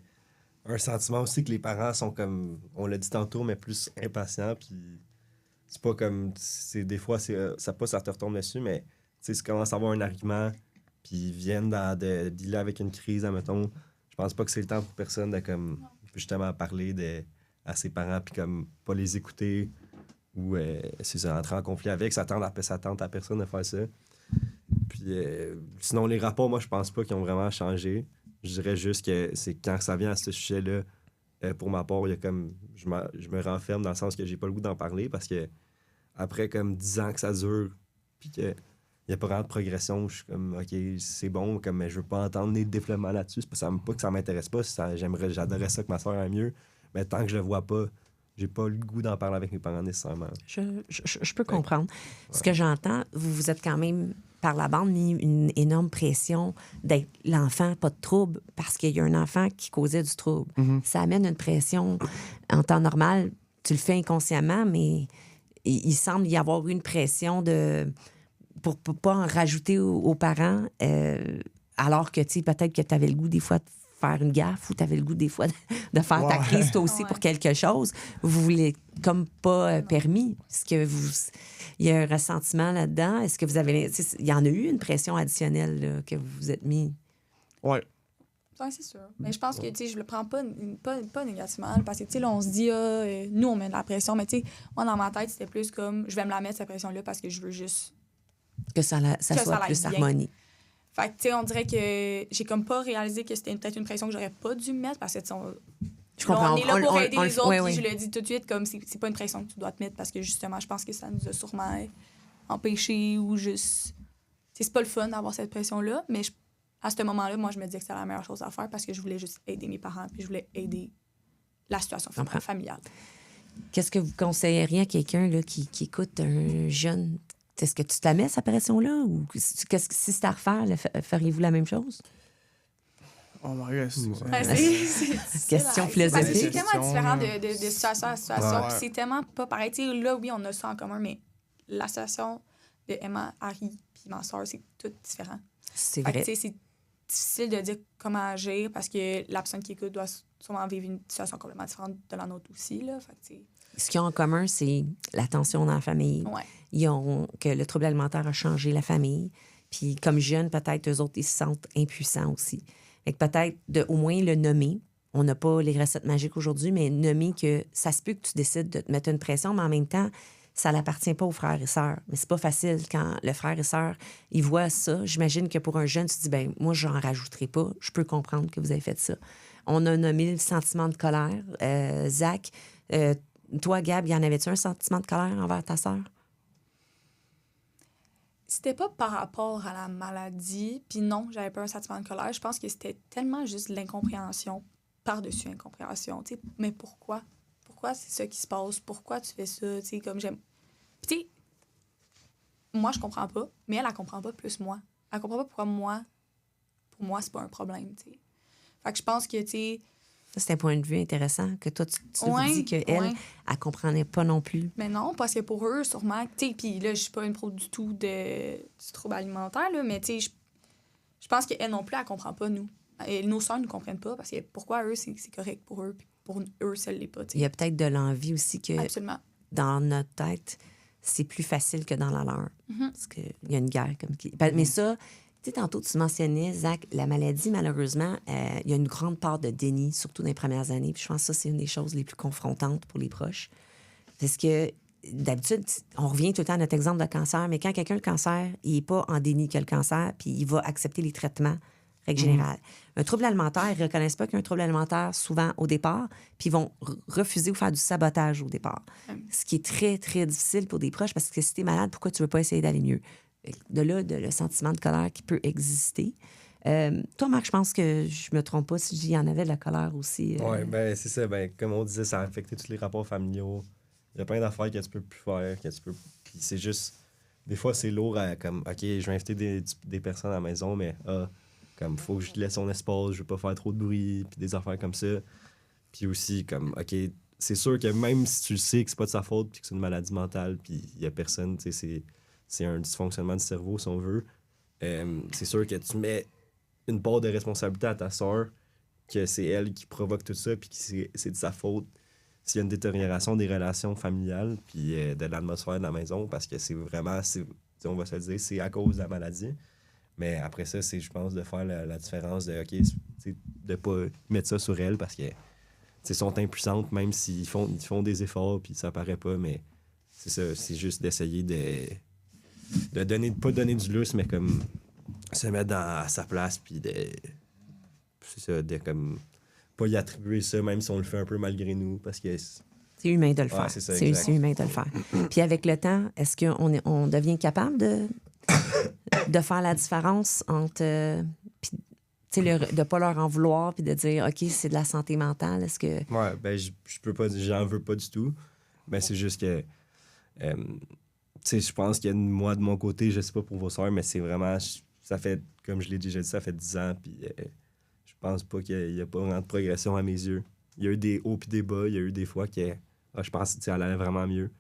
un sentiment aussi que les parents sont comme, on l'a dit tantôt, mais plus impatients. Puis c'est pas comme, des fois, ça te retombe dessus, mais tu sais, tu commences à avoir un argument, puis ils viennent de dealer avec une crise, admettons. Je pense pas que c'est le temps pour personne de comme, justement parler à ses parents, puis comme pas les écouter ou c'est ça, entrer en conflit avec. Ça tente à personne de faire ça. Puis sinon, les rapports, moi, je pense pas qu'ils ont vraiment changé. Je dirais juste que c'est quand ça vient à ce sujet-là, pour ma part, il y a comme je me renferme dans le sens que j'ai pas le goût d'en parler parce que après comme 10 ans que ça dure, puis qu'il n'y a pas vraiment de progression, je suis comme OK, c'est bon, comme mais je veux pas entendre des développements là-dessus. C'est pas que ça m'intéresse pas, j'adorerais ça que ma soeur aille mieux, mais tant que je le vois pas, j'ai pas le goût d'en parler avec mes parents nécessairement. Je peux comprendre. Ce que j'entends, vous êtes quand même, par la bande, mis une énorme pression d'être l'enfant, pas de trouble, parce qu'il y a un enfant qui causait du trouble. Ça amène une pression en temps normal. Tu le fais inconsciemment, mais il semble y avoir une pression pour pas en rajouter aux parents, alors que, tu sais, peut-être que tu avais le goût des fois de faire une gaffe ou tu avais le goût des fois de faire ta crise toi aussi pour quelque chose. Vous voulez comme pas permis. Est-ce que il y a un ressentiment là-dedans? Est-ce que vous avez... Il y en a eu une pression additionnelle là, que vous vous êtes mis? Ouais. Oui, c'est sûr. Mais je pense que, tu sais, je le prends pas négativement. Parce que, tu sais, là, on se dit, nous, on met de la pression. Mais, tu sais, moi, dans ma tête, c'était plus comme, je vais me la mettre, cette pression-là, parce que je veux juste Que ça soit plus bien. harmonie. Fait que, tu sais, on dirait que j'ai comme pas réalisé que c'était peut-être une pression que j'aurais pas dû mettre parce que, Je comprends. on est là pour aider les autres. oui, Puis oui. je le dis tout de suite, comme c'est pas une pression que tu dois te mettre parce que, justement, je pense que ça nous a sûrement empêchés ou juste. C'est pas le fun d'avoir cette pression-là, mais à ce moment-là, moi, je me disais que c'était la meilleure chose à faire parce que je voulais juste aider mes parents puis je voulais aider la situation familiale. Qu'est-ce que vous conseilleriez à quelqu'un là, qui écoute un jeune? Est-ce que tu te la mets, cette pression-là? Ou si c'était à refaire, feriez-vous la même chose? Oh my God. C'est Question parce philosophique. que c'est tellement différent de situation à situation. Ouais. Puis c'est tellement pas pareil. Tu sais, là, oui, on a ça en commun, mais la situation de Emma, Harry puis ma soeur, c'est tout différent. C'est Fait que, vrai. tu sais, c'est difficile de dire comment agir parce que la personne qui écoute doit sûrement vivre une situation complètement différente de la nôtre aussi. Là. Fait que, tu sais, Ce qu'ils ont en commun, c'est la tension dans la famille. ouais. Ils ont que le trouble alimentaire a changé la famille. Puis comme jeunes, peut-être, eux autres, ils se sentent impuissants aussi. Fait que peut-être au moins le nommer. On n'a pas les recettes magiques aujourd'hui, mais nommer que ça se peut que tu décides de te mettre une pression, mais en même temps, ça n'appartient pas aux frères et sœurs. Mais c'est pas facile quand le frère et sœur, ils voient ça. J'imagine que pour un jeune, tu te dis, ben moi, j'en rajouterai pas. Je peux comprendre que vous avez fait ça. On a nommé le sentiment de colère. Zach, toi, Gab, y en avait-tu un sentiment de colère envers ta sœur? C'était pas par rapport à la maladie, puis non, j'avais pas un sentiment de colère. Je pense que c'était tellement juste l'incompréhension, par-dessus incompréhension. Tu sais, mais pourquoi? Pourquoi c'est ça qui se passe? Pourquoi tu fais ça? Tu sais, comme j'aime... Puis tu sais, moi, je comprends pas, mais elle comprend pas plus moi. Elle comprend pas pourquoi pour moi, c'est pas un problème, tu sais. Fait que je pense que, tu sais... Ça, c'est un point de vue intéressant, que toi, tu Ouais, dis qu'elle, ouais. elle comprenait pas non plus. Mais non, parce que pour eux, sûrement... Tu sais, puis là, je suis pas une pro du tout du trouble alimentaire, là, mais tu sais, je pense qu'elle non plus, elle comprend pas, nous. Et nos sœurs ne nous comprennent pas, parce que pourquoi eux, c'est correct pour eux, puis pour eux, ça ne l'est pas. Il y a peut-être de l'envie aussi que Absolument. dans notre tête, c'est plus facile que dans la leur. Mm-hmm. Parce qu'il y a une guerre comme qui. Mais ça, tu sais, tantôt, tu mentionnais, Zach, la maladie, malheureusement, il y a une grande part de déni, surtout dans les premières années. Puis je pense que ça, c'est une des choses les plus confrontantes pour les proches. Parce que d'habitude, on revient tout le temps à notre exemple de cancer, mais quand quelqu'un a le cancer, il n'est pas en déni qu'il a le cancer, puis il va accepter les traitements, règle générale. Un trouble alimentaire, ils ne reconnaissent pas qu'il y a un trouble alimentaire souvent au départ, puis ils vont refuser ou faire du sabotage au départ. Ce qui est très, très difficile pour des proches, parce que si tu es malade, pourquoi tu ne veux pas essayer d'aller mieux? De là, le sentiment de colère qui peut exister. Toi, Marc, je pense que je me trompe pas si je dis qu'il y en avait de la colère aussi. Oui, ben c'est ça. Ben, comme on disait, ça a affecté tous les rapports familiaux. Il y a plein d'affaires que tu peux plus faire, Puis c'est juste... Des fois, c'est lourd à comme, OK, je vais inviter des personnes à la maison, mais comme, faut que je laisse son espace, je veux pas faire trop de bruit, puis des affaires comme ça. Puis aussi, comme, OK, c'est sûr que même si tu le sais que c'est pas de sa faute, puis que c'est une maladie mentale, puis il y a personne, tu sais, c'est un dysfonctionnement du cerveau, si on veut, c'est sûr que tu mets une part de responsabilité à ta sœur, que c'est elle qui provoque tout ça, puis que c'est de sa faute s'il y a une détérioration des relations familiales, puis de l'atmosphère de la maison, parce que c'est vraiment, on va se le dire, c'est à cause de la maladie. Mais après ça, c'est, je pense, de faire la différence de, OK, de pas mettre ça sur elle, parce que sont impuissantes, même s'ils font des efforts, puis ça paraît pas, mais c'est ça, c'est juste d'essayer de donner, pas donner du lousse, mais comme se mettre à sa place, puis c'est ça, de comme pas y attribuer ça, même si on le fait un peu malgré nous, parce que c'est humain de le faire. Ouais, c'est ça, c'est humain de le faire. Puis avec le temps, est-ce qu'on devient capable de faire la différence entre de ne pas leur en vouloir, puis de dire, OK, c'est de la santé mentale, est-ce que... Ouais, ben je peux pas dire, j'en veux pas du tout, mais c'est juste que je pense que moi, de mon côté, je sais pas pour vos soeurs, mais c'est vraiment, ça fait, comme je l'ai déjà dit, ça fait 10 ans, puis je pense pas qu'il y a pas vraiment de progression à mes yeux. Il y a eu des hauts puis des bas, il y a eu des fois que je pense qu'elle allait vraiment mieux.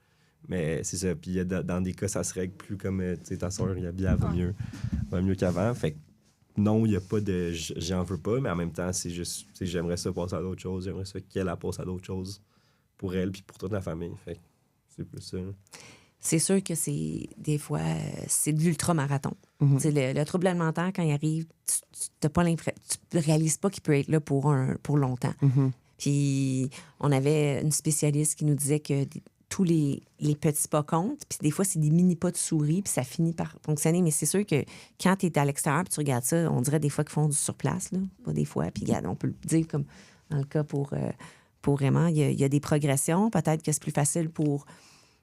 Mais c'est ça, puis dans des cas, ça se règle plus comme, ta soeur, elle va mieux qu'avant. Fait que non, il n'y a pas de j'en veux pas, mais en même temps, c'est juste, j'aimerais ça passer à d'autres choses, j'aimerais ça qu'elle passe à d'autres choses pour elle puis pour toute la famille. Fait que c'est plus ça. C'est sûr que des fois, c'est de l'ultra-marathon. Mm-hmm. Le trouble alimentaire, quand il arrive, tu ne réalises pas qu'il peut être là pour longtemps. Mm-hmm. Puis on avait une spécialiste qui nous disait que tous les petits pas comptent, puis des fois, c'est des mini-pas de souris, puis ça finit par fonctionner. Mais c'est sûr que quand tu es à l'extérieur puis tu regardes ça, on dirait des fois qu'ils font du surplace, là, pas des fois. Puis on peut le dire comme dans le cas pour vraiment, il y a des progressions. Peut-être que c'est plus facile pour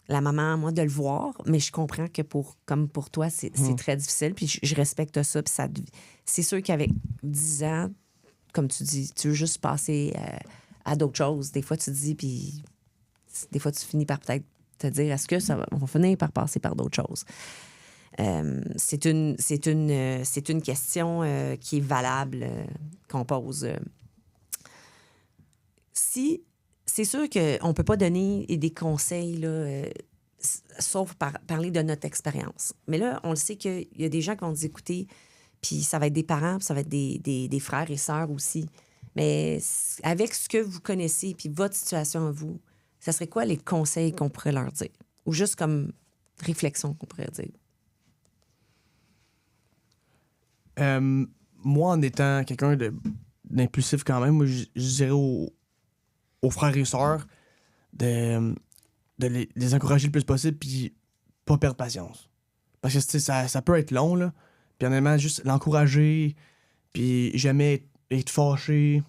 la maman, moi, de le voir, mais je comprends que comme pour toi, c'est très difficile, puis je respecte ça, puis c'est sûr qu'avec 10 ans, comme tu dis, tu veux juste passer à d'autres choses. Des fois, tu te dis, puis des fois, tu finis par peut-être te dire, est-ce que on va finir par passer par d'autres choses? C'est une question qui est valable, qu'on pose. C'est sûr qu'on ne peut pas donner des conseils, là, sauf parler de notre expérience. Mais là, on le sait qu'il y a des gens qui vont nous écouter, puis ça va être des parents, puis ça va être des frères et sœurs aussi. Mais avec ce que vous connaissez, puis votre situation à vous, ça serait quoi les conseils qu'on pourrait leur dire? Ou juste comme réflexion qu'on pourrait dire? Moi, en étant quelqu'un d'impulsif quand même, moi, je dirais aux frères et sœurs de les encourager le plus possible puis pas perdre patience. Parce que ça peut être long, là. Puis honnêtement, juste l'encourager puis jamais être fâché.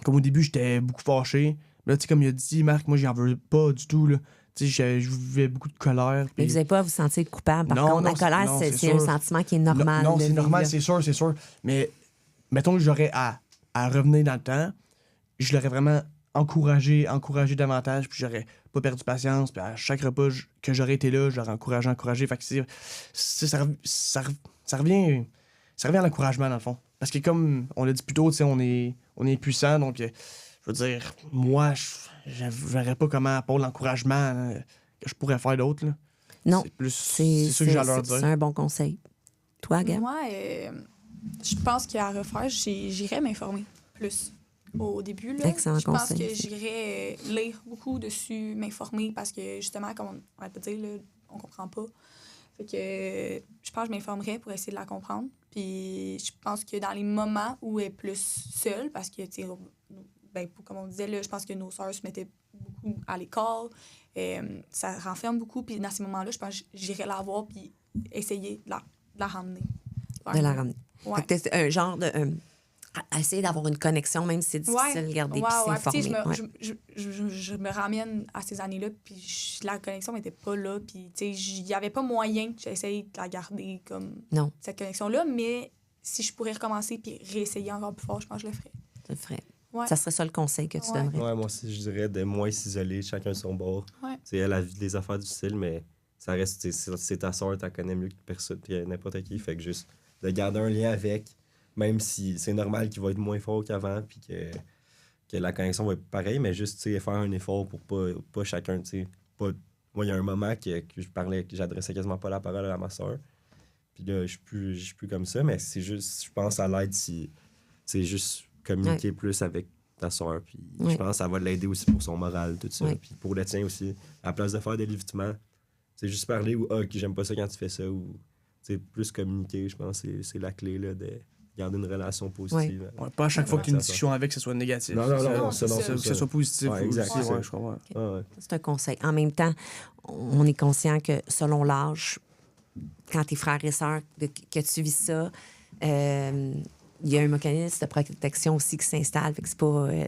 Comme au début, j'étais beaucoup fâché. Mais là, tu sais, comme il a dit, Marc, moi, j'en veux pas du tout, là. Tu sais, je vivais beaucoup de colère. Mais vous n'avez pas à vous sentir coupable. Par contre, la colère, c'est un sentiment qui est normal. Non, c'est normal, c'est sûr. Mais mettons que j'aurais à revenir dans le temps, je l'aurais vraiment encouragé davantage, puis j'aurais pas perdu patience, puis à chaque repas que j'aurais été là, j'aurais encouragé. Fait que ça revient à l'encouragement, dans le fond. Parce que comme on l'a dit plus tôt, on est puissant, donc je veux dire, moi, je verrais pas comment, pour l'encouragement que je pourrais faire d'autre. Là. Non, c'est ça que j'ai à leur dire. C'est un bon conseil. Toi, Gab? Moi, je pense qu'à refaire, j'irais m'informer plus. au début. Là. Excellent je pense conseil. que j'irais lire beaucoup dessus, m'informer, parce que justement, comme on peut dire, là, on comprend pas. Fait que je pense que je m'informerais pour essayer de la comprendre. Puis je pense que dans les moments où elle est plus seule, parce que, tu sais, comme on disait, là, je pense que nos sœurs se mettaient beaucoup à l'école. Ça renferme beaucoup. Puis dans ces moments-là, je pense que j'irais la voir puis essayer de la ramener. De la ramener. Ouais. Fait que c'est un genre de... essayer d'avoir une connexion, même si c'est difficile de garder puis s'informer. Je me ramène à ces années-là, puis la connexion n'était pas là, puis il n'y avait pas moyen que j'essaye de la garder comme cette connexion-là, mais si je pourrais recommencer puis réessayer encore plus fort, je pense que je le ferais. Tu le ferais. Ouais. Ça serait ça le conseil que tu donnerais. Ouais, moi aussi, je dirais de moins s'isoler, chacun son bord. Ouais. Elle a des affaires difficiles, mais ça reste, c'est ta soeur, tu la connais mieux que personne, puis n'importe qui, fait que juste de garder un lien avec, même si c'est normal qu'il va être moins fort qu'avant, puis que la connexion va être pareille, mais juste faire un effort pour pas chacun. Moi, il y a un moment que j'adressais quasiment pas la parole à ma soeur. Puis là, je suis plus comme ça, mais c'est juste, je pense à l'aide si c'est juste communiquer plus avec ta soeur. Puis je pense que ça va l'aider aussi pour son moral, tout ça. Puis pour le tien aussi, à la place de faire des lévitements, c'est juste parler ou j'aime pas ça quand tu fais ça, ou plus communiquer, je pense que c'est la clé là, de garder une relation positive. Ouais, pas à chaque fois qu'une discussion avec, que ce soit négatif. Non, que ce soit positif. Ouais, exact, aussi, je comprends. Okay. C'est un conseil. En même temps, on est conscient que selon l'âge, quand tes frères et sœurs, que tu vis ça, il y a un mécanisme de protection aussi qui s'installe. Fait que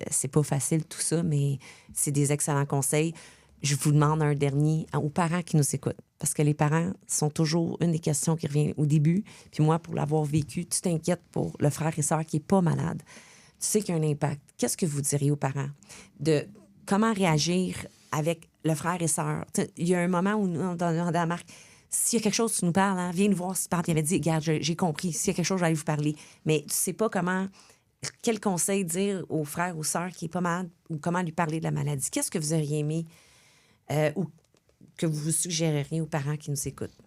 c'est pas facile tout ça, mais c'est des excellents conseils. Je vous demande un dernier aux parents qui nous écoutent. Parce que les parents sont toujours une des questions qui revient au début. Puis moi, pour l'avoir vécu, tu t'inquiètes pour le frère et sœur qui n'est pas malade. Tu sais qu'il y a un impact. Qu'est-ce que vous diriez aux parents? De comment réagir avec le frère et sœur? Il y a un moment où on demandait à Marc, s'il y a quelque chose, tu nous parles, hein? Viens nous voir si tu parles. Il avait dit, regarde, j'ai compris. S'il y a quelque chose, j'allais vous parler. Mais tu sais pas quel conseil dire au frère ou sœur qui est pas malade ou comment lui parler de la maladie. Qu'est-ce que vous auriez aimé ou que vous suggéreriez aux parents qui nous écoutent?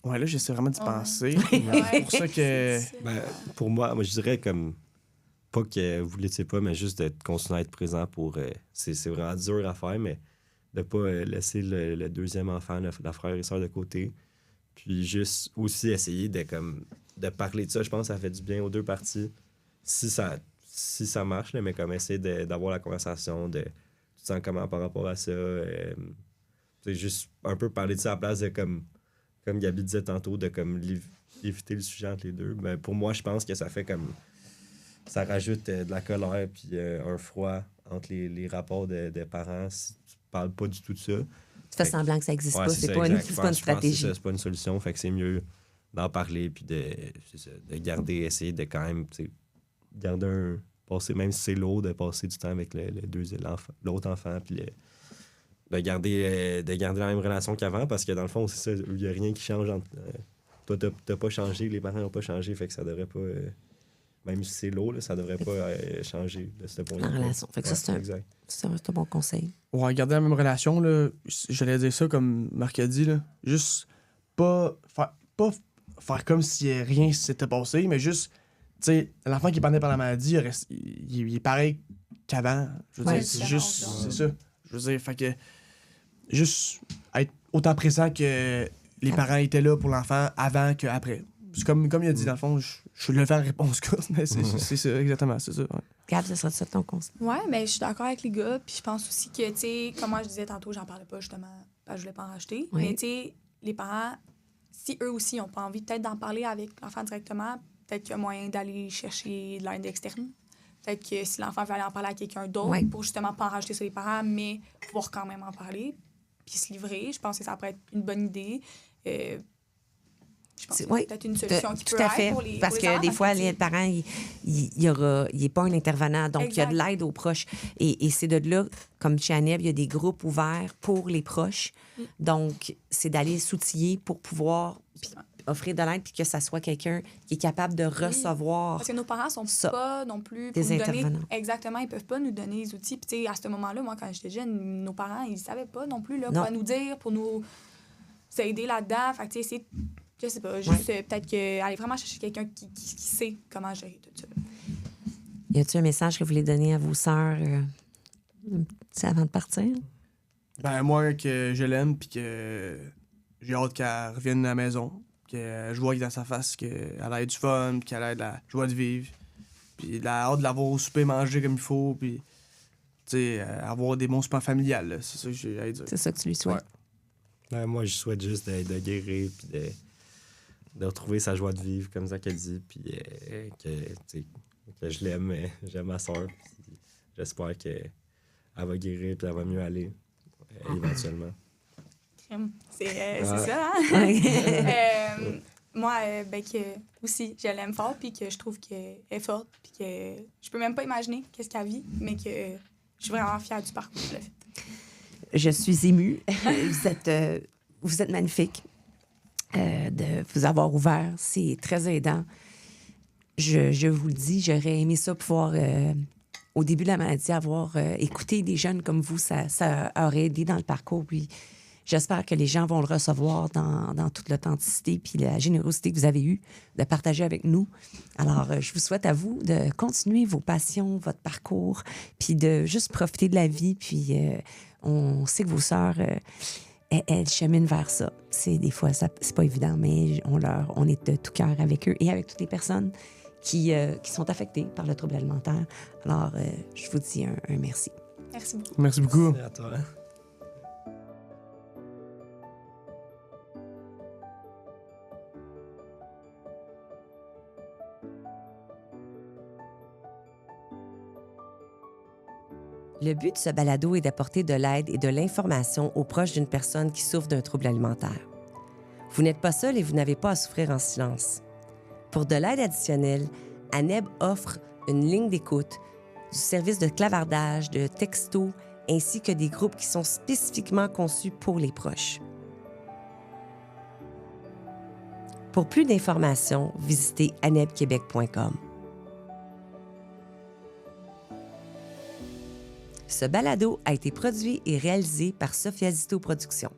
Ouais, là, j'essaie vraiment d'y penser. C'est pour ça que... Pour moi, je dirais comme... Pas que vous ne l'étiez pas, mais juste de continuer à être présent pour... c'est vraiment dur à faire, mais de pas laisser le deuxième enfant, la frère et sœur de côté. Puis juste aussi essayer de parler de ça. Je pense que ça fait du bien aux deux parties. Si ça marche, là, mais comme essayer d'avoir la conversation, tu te sens comment par rapport à ça. C'est juste un peu parler de ça à la place de comme Gabi disait tantôt, de comme éviter le sujet entre les deux. Ben, pour moi, je pense que ça fait comme... Ça rajoute de la colère puis un froid entre les rapports de parents si tu parles pas du tout de ça. Tu fais semblant que ça n'existe pas. C'est pas une stratégie. C'est pas une solution. Fait que c'est mieux d'en parler puis de garder, essayer de quand même garder passer, même si c'est lourd, de passer du temps avec l'autre enfant puis de garder la même relation qu'avant, parce que dans le fond, c'est ça, il n'y a rien qui change. Toi, t'as pas changé, les parents n'ont pas changé, fait que ça devrait pas... même si c'est lourd, là, ça devrait pas changer de ce point de vue. En relation. Fait que ça, c'est un bon conseil. Ouais, garder la même relation, là, j'allais dire ça comme Marc a dit, là, juste pas faire comme si rien s'était passé, mais juste, tu sais, l'enfant qui est parlé par la maladie, il est pareil qu'avant. Je veux dire, c'est ça. Je veux dire, fait que juste être autant présent que les parents étaient là pour l'enfant avant qu'après. C'est comme il a dit, dans le fond, je le fais en réponse courte, mais c'est ça, exactement, c'est ça. Ouais. Gab, ça serait ça ton conseil? Ouais, mais je suis d'accord avec les gars, puis je pense aussi que, tu sais, comme moi je disais tantôt, j'en parlais pas justement, parce que je voulais pas en racheter. Oui. Mais, tu sais, les parents, si eux aussi n'ont pas envie peut-être d'en parler avec l'enfant directement, peut-être qu'il y a moyen d'aller chercher de l'aide externe. Peut-être que si l'enfant veut aller en parler à quelqu'un d'autre, pour justement pas en rajouter sur les parents, mais pouvoir quand même en parler, puis se livrer, je pense que ça pourrait être une bonne idée. Je pense que c'est peut-être une solution qui peut être pour les parce que des fois, les parents, il n'est pas un intervenant. Donc, il y a de l'aide aux proches. Et c'est de là, comme chez Aneb, il y a des groupes ouverts pour les proches. Donc, c'est d'aller s'outiller pour pouvoir offrir de l'aide puis que ça soit quelqu'un qui est capable de recevoir. Parce que nos parents sont pas non plus des intervenants. Exactement, ils peuvent pas nous donner les outils. Puis, tu sais, à ce moment-là, moi, quand j'étais jeune, nos parents, ils savaient pas non plus là, quoi nous dire pour nous aider là-dedans. Fait que, tu sais, Je sais pas, juste peut-être aller vraiment chercher quelqu'un qui sait comment gérer tout ça. Y a-t-il un message que vous voulez donner à vos sœurs avant de partir? Ben, moi, que je l'aime, puis que j'ai hâte qu'elle revienne à la maison, que je vois dans sa face qu'elle a du fun, qu'elle a de la joie de vivre, puis la hâte de l'avoir au souper, manger comme il faut, puis, tu sais, avoir des bons soupers familiales, là. C'est ça que j'ai à dire. C'est ça que tu lui souhaites? Ouais. Moi, je souhaite juste de guérir, puis de retrouver sa joie de vivre, comme ça qu'elle dit, puis que je l'aime, j'aime ma soeur, puis j'espère qu'elle va guérir, puis elle va mieux aller, éventuellement. C'est ça, hein? Moi, aussi, je l'aime fort, puis que je trouve qu'elle est forte, puis que je peux même pas imaginer qu'est-ce qu'elle vit, mais que je suis vraiment fière du parcours qu'elle a fait. Je suis émue. Vous êtes magnifique. De vous avoir ouvert, c'est très aidant. Je vous le dis, j'aurais aimé ça pouvoir, au début de la maladie, avoir écouté des jeunes comme vous. Ça aurait aidé dans le parcours. Puis j'espère que les gens vont le recevoir dans toute l'authenticité puis la générosité que vous avez eue de partager avec nous. Alors, je vous souhaite à vous de continuer vos passions, votre parcours, puis de juste profiter de la vie. Puis on sait que vos sœurs... elles cheminent vers ça. Des fois, c'est pas évident, mais on est de tout cœur avec eux et avec toutes les personnes qui sont affectées par le trouble alimentaire. Alors, je vous dis un merci. Merci beaucoup. Merci beaucoup. Merci à toi. Le but de ce balado est d'apporter de l'aide et de l'information aux proches d'une personne qui souffre d'un trouble alimentaire. Vous n'êtes pas seul et vous n'avez pas à souffrir en silence. Pour de l'aide additionnelle, ANEB offre une ligne d'écoute, du service de clavardage, de texto, ainsi que des groupes qui sont spécifiquement conçus pour les proches. Pour plus d'informations, visitez anebquebec.com. Ce balado a été produit et réalisé par Sophia Zito Productions.